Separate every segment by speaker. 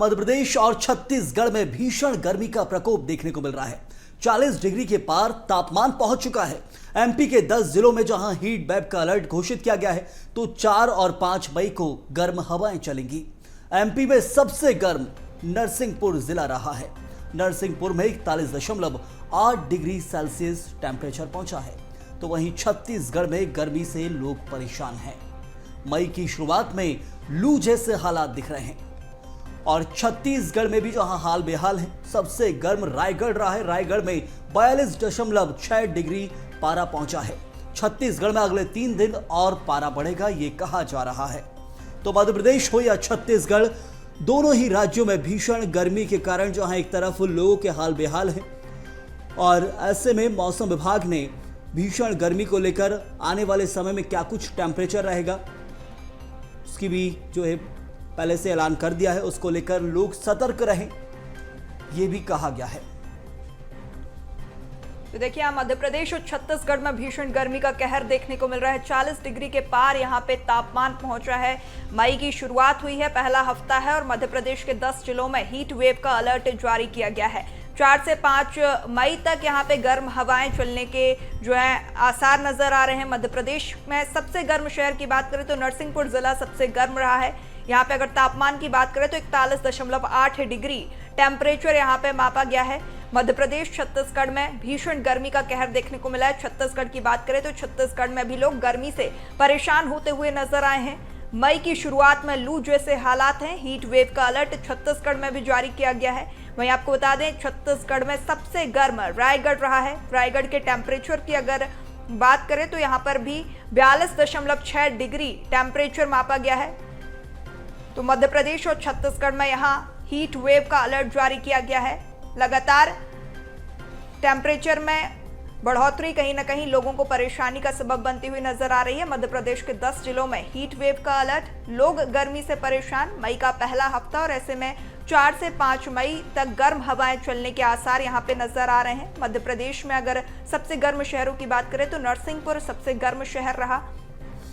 Speaker 1: मध्य प्रदेश और छत्तीसगढ़ में भीषण गर्मी का प्रकोप देखने को मिल रहा है। 40 डिग्री के पार तापमान पहुंच चुका है। एमपी के 10 जिलों में जहां हीट वेव का अलर्ट घोषित किया गया है, तो 4 और 5 मई को गर्म हवाएं चलेंगी। एमपी में सबसे गर्म नरसिंहपुर जिला रहा है। नरसिंहपुर में 41.8 डिग्री सेल्सियस टेम्परेचर पहुंचा है। तो वहीं छत्तीसगढ़ में गर्मी से लोग परेशान हैं। मई की शुरुआत में लू जैसे हालात दिख रहे हैं और छत्तीसगढ़ में भी जहां हाल बेहाल है। सबसे गर्म रायगढ़ रहा है। रायगढ़ में 42.6 डिग्री पारा पहुंचा है। छत्तीसगढ़ में अगले 3 दिन और पारा बढ़ेगा, ये कहा जा रहा है। तो मध्य प्रदेश हो या छत्तीसगढ़, दोनों ही राज्यों में भीषण गर्मी के कारण जहां एक तरफ लोगों के हाल बेहाल है, और ऐसे में मौसम विभाग ने भीषण गर्मी को लेकर आने वाले समय में क्या कुछ टेम्परेचर रहेगा उसकी भी जो है पहले से ऐलान कर दिया है। उसको लेकर लोग सतर्क रहें, यह भी कहा गया है।
Speaker 2: तो देखिए, यहाँ मध्य प्रदेश और छत्तीसगढ़ में भीषण गर्मी का कहर देखने को मिल रहा है। 40 डिग्री के पार यहाँ पे तापमान पहुंचा है। मई की शुरुआत हुई है, पहला हफ्ता है और मध्य प्रदेश के 10 जिलों में हीट वेव का अलर्ट जारी किया गया है। 4 से 5 मई तक यहाँ पे गर्म हवाएं चलने के जो है आसार नजर आ रहे हैं। मध्य प्रदेश में सबसे गर्म शहर की बात करें तो नरसिंहपुर जिला सबसे गर्म रहा है। यहाँ पे अगर तापमान की बात करें तो 41.8 डिग्री टेम्परेचर यहाँ पे मापा गया है। मध्य प्रदेश छत्तीसगढ़ में भीषण गर्मी का कहर देखने को मिला है। छत्तीसगढ़ की बात करें तो छत्तीसगढ़ में भी लोग गर्मी से परेशान होते हुए नजर आए हैं। मई की शुरुआत में लू जैसे हालात हैं। हीट वेव का अलर्ट छत्तीसगढ़ में भी जारी किया गया है। वहीं आपको बता दें, छत्तीसगढ़ में सबसे गर्म रायगढ़ रहा है। रायगढ़ के टेम्परेचर की अगर बात करें तो यहाँ पर भी 42.6 डिग्री टेम्परेचर मापा गया है। तो मध्य प्रदेश और छत्तीसगढ़ में यहाँ हीट वेव का अलर्ट जारी किया गया है। लगातार टेम्परेचर में बढ़ोतरी कहीं ना कहीं लोगों को परेशानी का सबब बनती हुई नजर आ रही है। मध्य प्रदेश के 10 जिलों में हीट वेव का अलर्ट, लोग गर्मी से परेशान। मई का पहला हफ्ता और ऐसे में 4 से 5 मई तक गर्म हवाएं चलने के आसार यहां पे नजर आ रहे हैं। मध्य प्रदेश में अगर सबसे गर्म शहरों की बात करें तो नरसिंहपुर सबसे गर्म शहर रहा।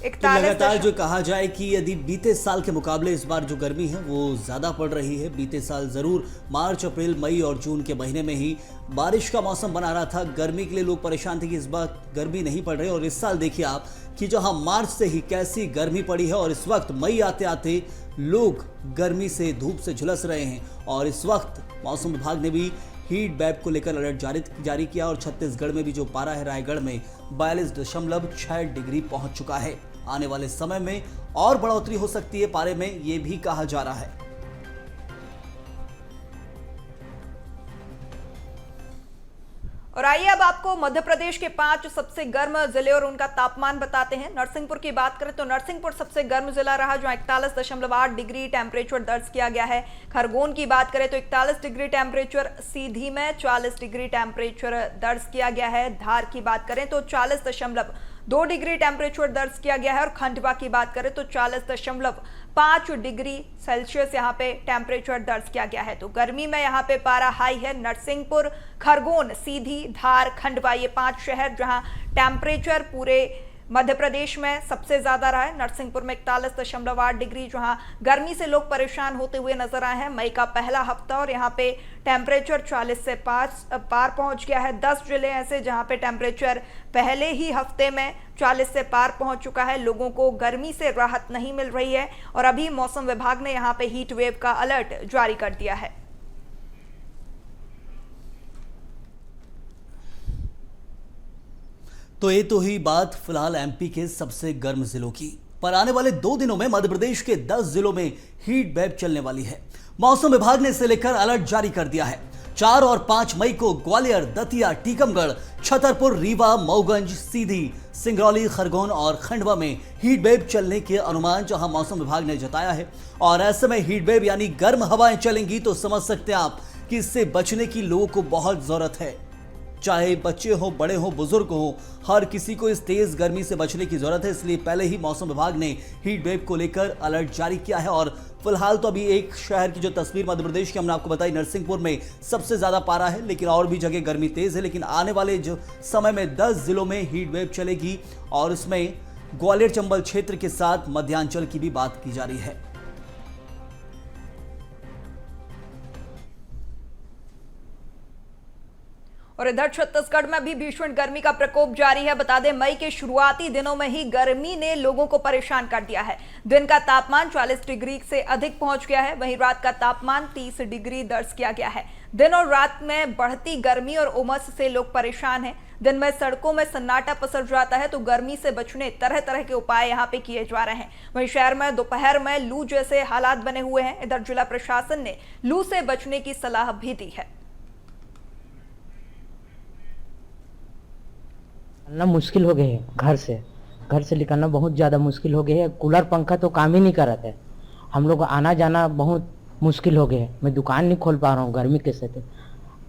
Speaker 1: तो लगातार जो कहा जाए कि यदि बीते साल के मुकाबले इस बार जो गर्मी है वो ज़्यादा पड़ रही है। बीते साल ज़रूर मार्च, अप्रैल, मई और जून के महीने में ही बारिश का मौसम बना रहा था। गर्मी के लिए लोग परेशान थे कि इस बार गर्मी नहीं पड़ रही, और इस साल देखिए आप कि जहां मार्च से ही कैसी गर्मी पड़ी है और इस वक्त मई आते आते लोग गर्मी से, धूप से झुलस रहे हैं। और इस वक्त मौसम विभाग ने भी हीट वेव को लेकर अलर्ट जारी किया और छत्तीसगढ़ में भी जो पारा है रायगढ़ में 42.6 डिग्री पहुंच चुका है। आने वाले समय में और बढ़ोतरी हो सकती है पारे में, यह भी कहा जा रहा है।
Speaker 2: और आइए अब आपको मध्य प्रदेश के 5 सबसे गर्म जिले और उनका तापमान बताते हैं। नरसिंहपुर की बात करें तो नरसिंहपुर सबसे गर्म जिला रहा, जो 41.8 डिग्री टेम्परेचर दर्ज किया गया है। खरगोन की बात करें तो 41 डिग्री टेम्परेचर, सीधी में 40 डिग्री टेम्परेचर दर्ज किया गया है। धार की बात करें तो 40.2 डिग्री टेम्परेचर दर्ज किया गया है। और खंडवा की बात करें तो 40.5 डिग्री सेल्सियस यहाँ पे टेम्परेचर दर्ज किया गया है। तो गर्मी में यहाँ पे पारा हाई है। नरसिंहपुर, खरगोन, सीधी, धार, खंडवा, ये 5 शहर जहाँ टेम्परेचर पूरे मध्य प्रदेश में सबसे ज्यादा रहा है। नरसिंहपुर में 41.8 डिग्री, जहां गर्मी से लोग परेशान होते हुए नजर आए हैं। मई का पहला हफ्ता और यहां पे टेम्परेचर 40 से 5 पार पहुंच गया है। 10 जिले ऐसे जहां पे टेम्परेचर पहले ही हफ्ते में 40 से पार पहुंच चुका है। लोगों को गर्मी से राहत नहीं मिल रही है और अभी मौसम विभाग ने यहाँ पे हीट वेव का अलर्ट जारी कर दिया है।
Speaker 1: तो ये तो ही बात फिलहाल एमपी के सबसे गर्म जिलों की। पर आने वाले 2 दिनों में मध्य प्रदेश के 10 जिलों में हीट वेव चलने वाली है। मौसम विभाग ने इसे लेकर अलर्ट जारी कर दिया है। 4 और 5 मई को ग्वालियर, दतिया, टीकमगढ़, छतरपुर, रीवा, मऊगंज, सीधी, सिंगरौली, खरगोन और खंडवा में हीट वेव चलने के अनुमान जहां मौसम विभाग ने जताया है। और ऐसे में हीट वेव यानी गर्म हवाएं चलेंगी तो समझ सकते हैं आप कि इससे बचने की लोगों को बहुत जरूरत है। चाहे बच्चे हो, बड़े हो, बुजुर्ग हो, हर किसी को इस तेज गर्मी से बचने की जरूरत है। इसलिए पहले ही मौसम विभाग ने हीट वेव को लेकर अलर्ट जारी किया है। और फिलहाल तो अभी एक शहर की जो तस्वीर मध्य प्रदेश की हमने आपको बताई, नरसिंहपुर में सबसे ज्यादा पारा है, लेकिन और भी जगह गर्मी तेज है। लेकिन आने वाले जो समय में 10 जिलों में हीट वेव चलेगी और इसमें ग्वालियर चंबल क्षेत्र के साथ मध्यांचल की भी बात की जा रही है।
Speaker 2: और इधर छत्तीसगढ़ में भी भीषण गर्मी का प्रकोप जारी है। बता दें, मई के शुरुआती दिनों में ही गर्मी ने लोगों को परेशान कर दिया है। दिन का तापमान 40 डिग्री से अधिक पहुंच गया है, वहीं रात का तापमान 30 डिग्री दर्ज किया गया है। दिन और रात में बढ़ती गर्मी और उमस से लोग परेशान हैं। दिन में सड़कों में सन्नाटा पसर जाता है, तो गर्मी से बचने तरह तरह के उपाय यहां पे किए जा रहे हैं। वहीं शहर में दोपहर में लू जैसे हालात बने हुए हैं। इधर जिला प्रशासन ने लू से बचने की सलाह भी दी है।
Speaker 3: निकलना मुश्किल हो गए है। घर से निकलना बहुत ज़्यादा मुश्किल हो गया है। कूलर पंखा तो काम ही नहीं कर रहा है। हम लोग आना जाना बहुत मुश्किल हो गया है। मैं दुकान नहीं खोल पा रहा हूँ गर्मी के से।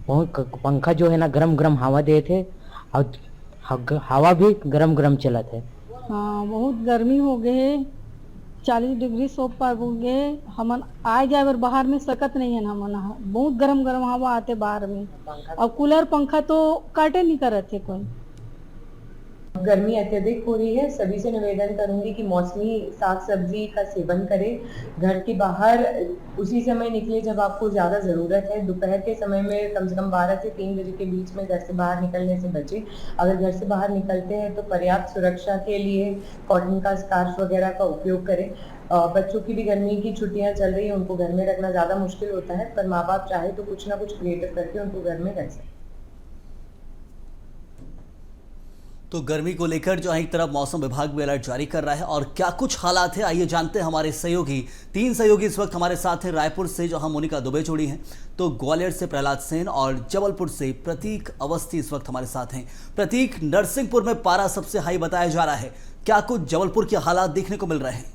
Speaker 3: बहुत पंखा जो है ना गरम गरम हवा दे थे और हवा भी गरम गरम चला थे।
Speaker 4: हाँ, बहुत गर्मी हो गए। 40 डिग्री सो पार हो गए। हम आए जाए और बाहर में सकत नहीं है। हम बहुत गरम गरम हवा आते बाहर में, और कूलर पंखा तो काटे नहीं कर रहे थे कोई।
Speaker 5: गर्मी अत्यधिक हो रही है। सभी से निवेदन करूंगी कि मौसमी साग सब्जी का सेवन करें। घर के बाहर उसी समय निकले जब आपको ज्यादा जरूरत है। दोपहर के समय में कम से कम 12 से 3 बजे के बीच में घर से बाहर निकलने से बचें। अगर घर से बाहर निकलते हैं तो पर्याप्त सुरक्षा के लिए कॉटन का स्कार्फ वगैरह का उपयोग करें। बच्चों की भी गर्मी की छुट्टियां चल रही है, उनको घर में रखना ज्यादा मुश्किल होता है, पर माँ बाप चाहे तो कुछ ना कुछ क्रिएटिव करके उनको घर में रख सकते।
Speaker 1: तो गर्मी को लेकर जो है एक तरफ मौसम विभाग भी अलर्ट जारी कर रहा है, और क्या कुछ हालात है आइए जानते हैं। हमारे सहयोगी 3 सहयोगी इस वक्त हमारे साथ हैं। रायपुर से जो हम मोनिका दुबे जुड़ी हैं, तो ग्वालियर से प्रहलाद सेन और जबलपुर से प्रतीक अवस्थी इस वक्त हमारे साथ हैं। प्रतीक, नरसिंहपुर में पारा सबसे हाई बताया जा रहा है, क्या कुछ जबलपुर के हालात देखने को मिल रहे हैं?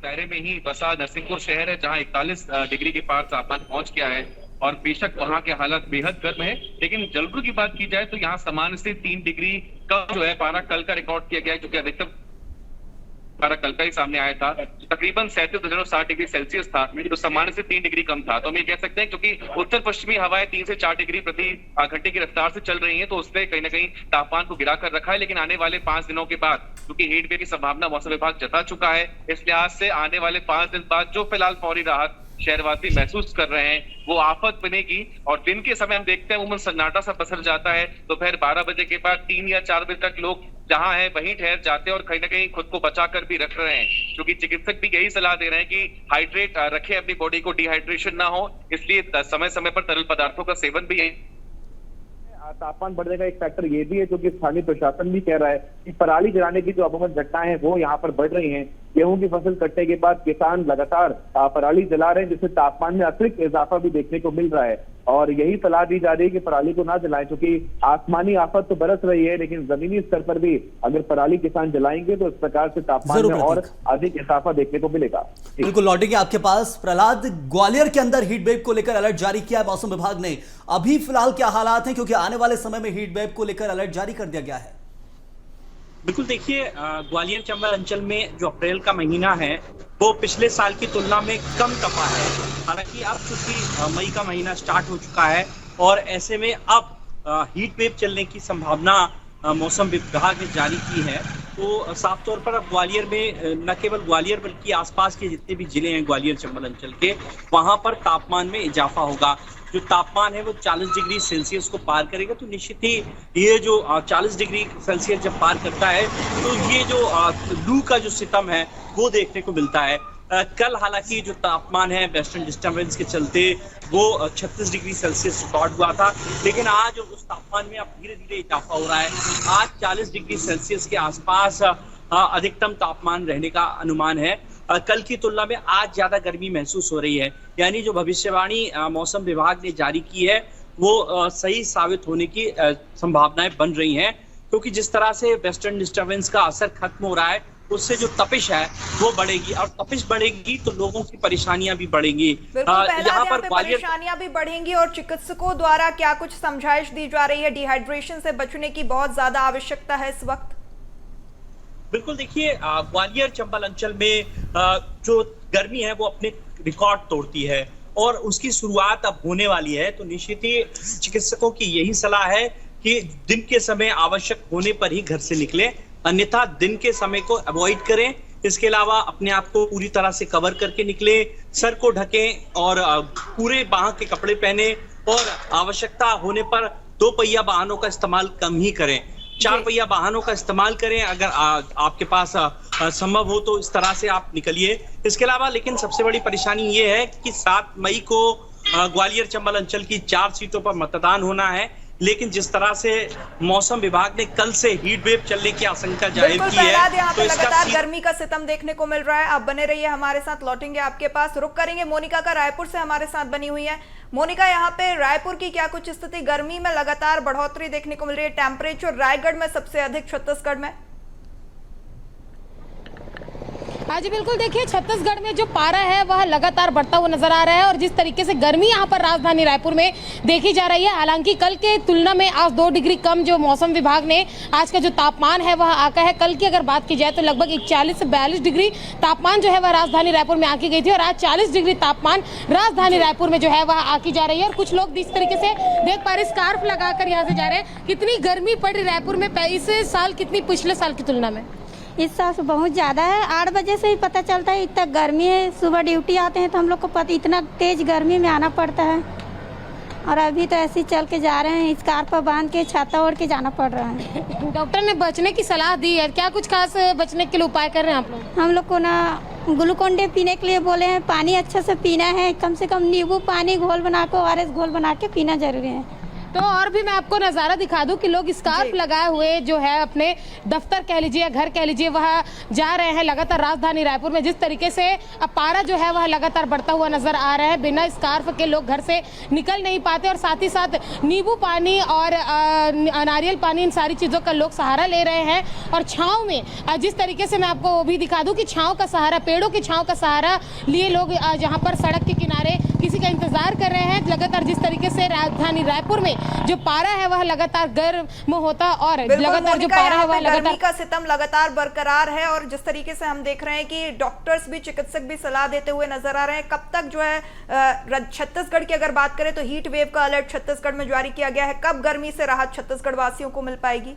Speaker 6: दायरे में ही बसा नरसिंहपुर शहर है, जहां 41 डिग्री के पार तापमान पहुंच गया है, और बेशक वहां के हालात बेहद गर्म है। लेकिन जबलपुर की बात की जाए तो यहाँ सामान्य से 3 डिग्री कम जो है पारा कल का रिकॉर्ड किया गया है, जो कि अधिकतम पारा कल का ही सामने आया था, तकरीबन 37.7 डिग्री सेल्सियस था, जो सामान्य से 3 डिग्री कम था। तो हम ये कह सकते हैं क्योंकि उत्तर पश्चिमी हवाएं 3 से 4 डिग्री प्रति घंटे की रफ्तार से चल रही हैं, तो उसने कहीं ना कहीं तापमान को गिरा कर रखा है। लेकिन आने वाले 5 दिनों के बाद, क्योंकि हीट वेव की संभावना मौसम विभाग जता चुका है, इस लिहाज से आने वाले 5 दिन बाद जो फिलहाल फौरी राहत शहरवासी महसूस कर रहे हैं वो आफत बनेगी। और दिन के समय हम देखते हैं उमस सन्नाटा सा पसर जाता है। दोपहर 12 बजे के बाद 3 या 4 बजे तक लोग जहां है वहीं ठहर जाते हैं, और कहीं ना कहीं खुद को बचा कर भी रख रहे हैं, क्योंकि चिकित्सक भी यही सलाह दे रहे हैं कि हाइड्रेट रखें अपनी बॉडी को, डिहाइड्रेशन ना हो। इसलिए समय समय पर तरल पदार्थों का सेवन भी
Speaker 7: तापमान बढ़ने का एक फैक्टर ये भी है, जो कि स्थानीय प्रशासन भी कह रहा है कि पराली जलाने की जो अपहत घटनाएं हैं वो यहाँ पर बढ़ रही हैं। गेहूं की फसल कटने के बाद किसान लगातार पराली जला रहे हैं, जिससे तापमान में अतिरिक्त इजाफा भी देखने को मिल रहा है। और यही सलाह दी जा रही है कि पराली को ना जलाएं, क्योंकि आसमानी आफत तो बरस रही है, लेकिन जमीनी स्तर पर भी अगर पराली किसान जलाएंगे तो इस प्रकार से तापमान में और अधिक इजाफा देखने को मिलेगा।
Speaker 1: बिल्कुल लौटेंगे आपके पास। प्रहलाद, ग्वालियर के अंदर हीट वेव को लेकर अलर्ट जारी किया है मौसम विभाग ने, अभी फिलहाल क्या हालात हैं, क्योंकि आने वाले समय में हीट वेव को लेकर अलर्ट जारी कर दिया गया है?
Speaker 8: बिल्कुल, देखिए ग्वालियर चंबल अंचल में जो अप्रैल का महीना है वो पिछले साल की तुलना में कम तपा है। हालांकि अब चूंकि मई का महीना स्टार्ट हो चुका है, और ऐसे में अब हीट वेव चलने की संभावना मौसम विभाग ने जारी की है। तो साफ तौर पर अब ग्वालियर में न केवल ग्वालियर बल्कि आसपास के जितने भी जिले हैं ग्वालियर चंबल अंचल के, वहां पर तापमान में इजाफा होगा। जो तापमान है वो 40 डिग्री सेल्सियस को पार करेगा। तो निश्चित ही ये जो 40 डिग्री सेल्सियस जब पार करता है तो ये जो लू का जो सितम है वो देखने को मिलता है। कल हालांकि जो तापमान है वेस्टर्न डिस्टर्बेंस के चलते वो 36 डिग्री सेल्सियस रिकॉर्ड हुआ था, लेकिन आज उस तापमान में अब धीरे धीरे इजाफा हो रहा है। आज 40 डिग्री सेल्सियस के आसपास अधिकतम तापमान रहने का अनुमान है। कल की तुलना में आज ज्यादा गर्मी महसूस हो रही है, यानी जो भविष्यवाणी मौसम विभाग ने जारी की है वो सही साबित होने की संभावनाएं बन रही हैं, क्योंकि जिस तरह से वेस्टर्न डिस्टर्बेंस का असर खत्म हो रहा है उससे जो तपिश है वो बढ़ेगी, और तपिश बढ़ेगी तो लोगों की परेशानियां भी बढ़ेंगी।
Speaker 2: यहाँ पर परेशानियां भी बढ़ेंगी, और चिकित्सकों द्वारा क्या कुछ समझाइश दी जा रही है? डिहाइड्रेशन से बचने की बहुत ज्यादा आवश्यकता है इस वक्त।
Speaker 8: बिल्कुल, देखिए ग्वालियर चंबल अंचल में जो गर्मी है वो अपने रिकॉर्ड तोड़ती है, और उसकी शुरुआत अब होने वाली है। तो निश्चित ही चिकित्सकों की यही सलाह है कि दिन के समय आवश्यक होने पर ही घर से निकलें, अन्यथा दिन के समय को अवॉइड करें, इसके अलावा अपने आप को पूरी तरह से कवर करके निकले, सर को ढकें और पूरे बाह के कपड़े पहने और आवश्यकता होने पर 2 पहिया वाहनों का इस्तेमाल कम ही करें। 4 पहिया वाहनों का इस्तेमाल करें अगर आपके पास संभव हो तो इस तरह से आप निकलिए। इसके अलावा लेकिन सबसे बड़ी परेशानी ये है कि 7 मई को ग्वालियर चंबल अंचल की 4 सीटों पर मतदान होना है, लेकिन जिस तरह से मौसम विभाग ने कल से हीट वेव चलने की आशंका जाहिर की है,
Speaker 2: यहाँ पे
Speaker 8: तो इसका
Speaker 2: लगातार गर्मी का सितम देखने को मिल रहा है। आप बने रहिए हमारे साथ, लौटेंगे आपके पास। रुक करेंगे मोनिका का, रायपुर से हमारे साथ बनी हुई है। मोनिका, यहाँ पे रायपुर की क्या कुछ स्थिति? गर्मी में लगातार बढ़ोतरी देखने को मिल रही है, टेम्परेचर रायगढ़ में सबसे अधिक, छत्तीसगढ़ में।
Speaker 9: हाँ जी बिल्कुल, देखिए छत्तीसगढ़ में जो पारा है वह लगातार बढ़ता हुआ नजर आ रहा है और जिस तरीके से गर्मी यहाँ पर राजधानी रायपुर में देखी जा रही है, हालांकि कल के तुलना में आज 2 डिग्री कम जो मौसम विभाग ने आज का जो तापमान है वह आका है। कल की अगर बात की जाए तो लगभग 41 से 42 डिग्री तापमान जो है वह राजधानी रायपुर में आकी गई थी और आज 40 डिग्री तापमान राजधानी रायपुर में जो है वह आकी जा रही है। और कुछ लोग इस तरीके से देख पा रहे, स्कार्फ लगाकर यहाँ से जा रहे हैं। कितनी गर्मी पड़ रही रायपुर में इस साल, कितनी पिछले साल की तुलना में?
Speaker 10: इस साल से बहुत ज़्यादा है। 8 बजे से ही पता चलता है इतना गर्मी है। सुबह ड्यूटी आते हैं तो हम लोग को पता, इतना तेज गर्मी में आना पड़ता है और अभी तो ऐसे ही चल के जा रहे हैं, स्कार्फ बांध के छाता ओढ़ के जाना पड़ रहा है।
Speaker 9: डॉक्टर ने बचने की सलाह दी है, क्या कुछ खास बचने के लिए उपाय कर रहे हैं आप लोग?
Speaker 10: हम लोग को ना ग्लूकोन डी पीने के लिए बोले हैं, पानी अच्छे से पीना है, कम से कम नींबू पानी घोल बना के, ORS घोल बना के पीना जरूरी है।
Speaker 9: तो और भी मैं आपको नज़ारा दिखा दूं कि लोग स्कार्फ लगाए हुए जो है अपने दफ्तर कह लीजिए, घर कह लीजिए, वह जा रहे हैं लगातार राजधानी रायपुर में। जिस तरीके से अब पारा जो है वह लगातार बढ़ता हुआ नजर आ रहा है, बिना स्कार्फ के लोग घर से निकल नहीं पाते और साथ ही साथ नींबू पानी और नारियल पानी, इन सारी चीज़ों का लोग सहारा ले रहे हैं। और छाँव में जिस तरीके से मैं आपको वो भी दिखा दूँ कि छाँव का सहारा, पेड़ों की छाँव का सहारा लिए लोग जहाँ पर सड़क के किनारे किसी का इंतजार कर रहे हैं। लगातार जिस तरीके से राजधानी रायपुर में जो पारा है वह लगातार गर्म होता और लगातार जो पारा है वह लगातार
Speaker 2: का सितम लगातार बरकरार है। और जिस तरीके से हम देख रहे हैं कि डॉक्टर्स भी, चिकित्सक भी सलाह देते हुए नजर आ रहे हैं। कब तक जो है छत्तीसगढ़ की अगर बात करें तो हीट वेव का अलर्ट छत्तीसगढ़ में जारी किया गया है, कब गर्मी से राहत छत्तीसगढ़ वासियों को मिल पाएगी?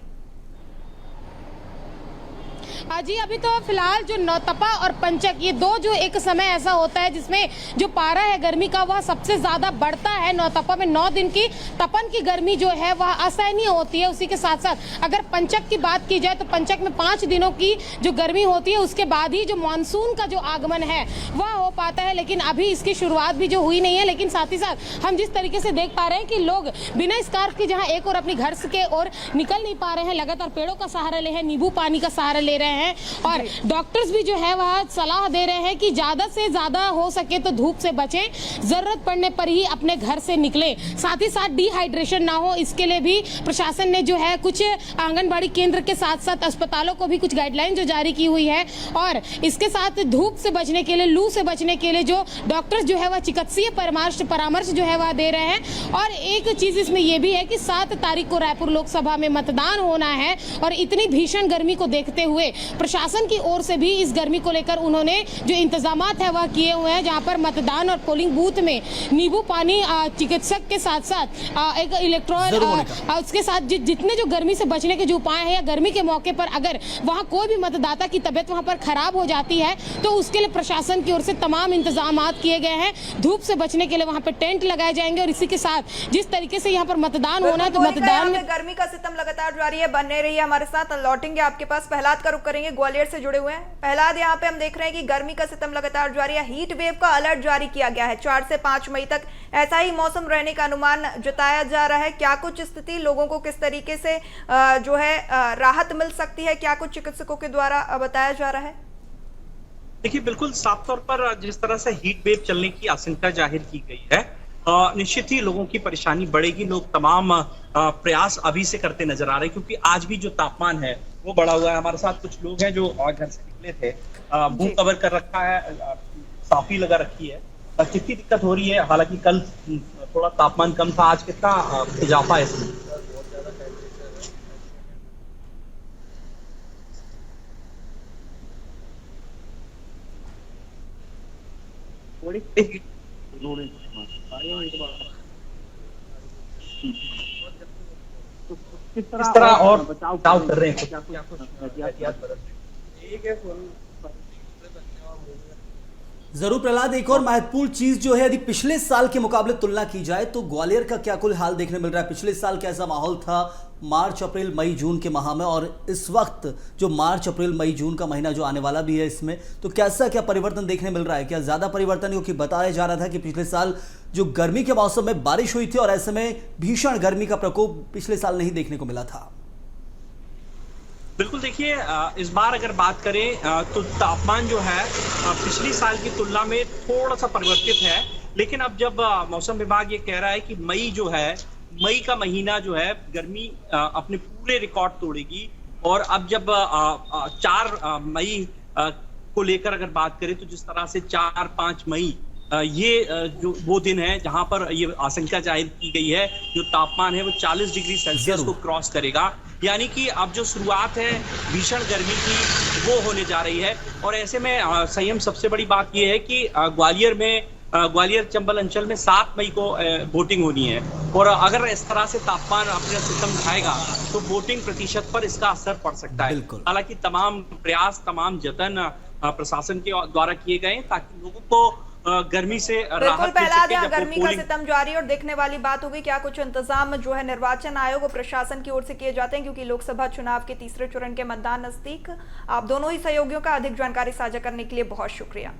Speaker 9: जी अभी तो फिलहाल जो नौतपा और पंचक, ये 2 जो एक समय ऐसा होता है जिसमें जो पारा है गर्मी का वह सबसे ज्यादा बढ़ता है। नौतपा में 9 दिन की तपन की गर्मी जो है वह असहनीय होती है। उसी के साथ साथ अगर पंचक की बात की जाए तो पंचक में 5 दिनों की जो गर्मी होती है, उसके बाद ही जो मानसून का जो आगमन है वह हो पाता है। लेकिन अभी इसकी शुरुआत भी जो हुई नहीं है। लेकिन साथ ही साथ हम जिस तरीके से देख पा रहे हैं कि लोग बिना स्कार्फ के जहाँ एक और अपनी घर के और निकल नहीं पा रहे हैं, लगातार पेड़ों का सहारा ले हैं, नींबू पानी का सहारा ले रहे हैं और डॉक्टर्स भी जो है वह सलाह दे रहे हैं कि ज्यादा से ज्यादा हो सके तो धूप से बचें, जरूरत पड़ने पर ही अपने घर से निकलें। साथ ही साथ डिहाइड्रेशन ना हो, इसके लिए भी प्रशासन ने जो है कुछ आंगनबाड़ी केंद्र के साथ साथ अस्पतालों को भी कुछ गाइडलाइन जो जारी की हुई है। और इसके साथ धूप से बचने के लिए, लू से बचने के लिए जो डॉक्टर्स जो है वह चिकित्सीय परामर्श जो है वह दे रहे हैं। और एक चीज इसमें यह भी है कि 7 तारीख को रायपुर लोकसभा में मतदान होना है और इतनी भीषण गर्मी को देखते हुए प्रशासन की ओर से भी इस गर्मी को लेकर उन्होंने जो इंतजामात है वह किए हुए हैं, जहां पर मतदान और पोलिंग बूथ में नींबू पानी, चिकित्सक के साथ साथ एक इलेक्ट्रॉल, उसके साथ जितने जो गर्मी से बचने के जो उपाय हैं, या गर्मी के मौके पर अगर वहां कोई भी मतदाता की तबियत वहां पर खराब हो जाती है तो उसके लिए प्रशासन की ओर से तमाम इंतजामात किए गए हैं। धूप से बचने के लिए वहां पर टेंट लगाए जाएंगे और इसी के साथ जिस तरीके से यहाँ पर मतदान होना है तो मतदान में
Speaker 2: गर्मी का सितम लगातार जारी है। बने रहिए हमारे साथ, लौटेंगे आपके पास। प्रहलाद का रुख करेंगे, ग्वालियर से जुड़े हुए हैं। प्रहलाद, यहाँ पे हम देख रहे हैं कि गर्मी का सितम लगातार जारी है, हीट वेव का अलर्ट जारी किया गया है। 4 से 5 मई तक ऐसा ही मौसम रहने का अनुमान जताया जा रहा है। क्या कुछ स्थिति, लोगों को किस तरीके से जो है राहत मिल सकती है, क्या कुछ चिकित्सकों के द्वारा बताया जा रहा है?
Speaker 8: देखिए बिल्कुल साफ तौर पर जिस तरह से हीट वेव चलने की आशंका जाहिर की गई है, निश्चित ही लोगों की परेशानी बढ़ेगी। लोग तमाम प्रयास अभी से करते नजर आ रहे हैं क्योंकि आज भी जो तापमान है वो बढ़ा हुआ है। हमारे साथ कुछ लोग हैं जो घर से निकले थे, मुंह कवर कर रखा है, साफी लगा रखी है। कितनी दिक्कत हो रही है? हालांकि कल थोड़ा तापमान कम था, आज कितना इजाफा है इसमें? किस तरह और बचाव कर रहे हैं?
Speaker 1: जरूर प्रहलाद, एक और महत्वपूर्ण चीज जो है, यदि पिछले साल के मुकाबले तुलना की जाए तो ग्वालियर का क्या कुल हाल देखने मिल रहा है? पिछले साल कैसा माहौल था मार्च अप्रैल मई जून के माह में, और इस वक्त जो मार्च अप्रैल मई जून का महीना जो आने वाला भी है, इसमें तो कैसा क्या परिवर्तन देखने मिल रहा है? क्या ज्यादा परिवर्तन? क्योंकि बताया जा रहा था कि पिछले साल जो गर्मी के मौसम में बारिश हुई थी और ऐसे में भीषण गर्मी का प्रकोप पिछले साल नहीं देखने को मिला था।
Speaker 8: बिल्कुल, देखिए इस बार अगर बात करें तो तापमान जो है पिछली साल की तुलना में थोड़ा सा परिवर्तित है, लेकिन अब जब मौसम विभाग ये कह रहा है कि मई का महीना जो है गर्मी अपने पूरे रिकॉर्ड तोड़ेगी, और अब जब 4 मई को लेकर अगर बात करें तो जिस तरह से 4-5 मई ये जो वो दिन है जहां पर ये आशंका जाहिर की गई है जो तापमान है वो 40 डिग्री सेल्सियस को क्रॉस करेगा, यानी कि अब जो शुरुआत है भीषण गर्मी की वो होने जा रही है। और ऐसे में संयम सबसे बड़ी बात ये है कि ग्वालियर चंबल अंचल में 7 मई को वोटिंग होनी है, और अगर इस तरह से तापमान अपने सिस्टम दिखाएगा तो वोटिंग प्रतिशत पर इसका असर पड़ सकता है। हालांकि तमाम प्रयास, तमाम जतन प्रशासन के द्वारा किए गए ताकि लोगों को गर्मी से
Speaker 2: बिल्कुल प्रहलाद, यहाँ गर्मी का सितम जारी, और देखने वाली बात होगी क्या कुछ इंतजाम जो है निर्वाचन आयोग और प्रशासन की ओर से किए जाते हैं, क्योंकि लोकसभा चुनाव के तीसरे चरण के मतदान नजदीक। आप दोनों ही सहयोगियों का अधिक जानकारी साझा करने के लिए बहुत शुक्रिया।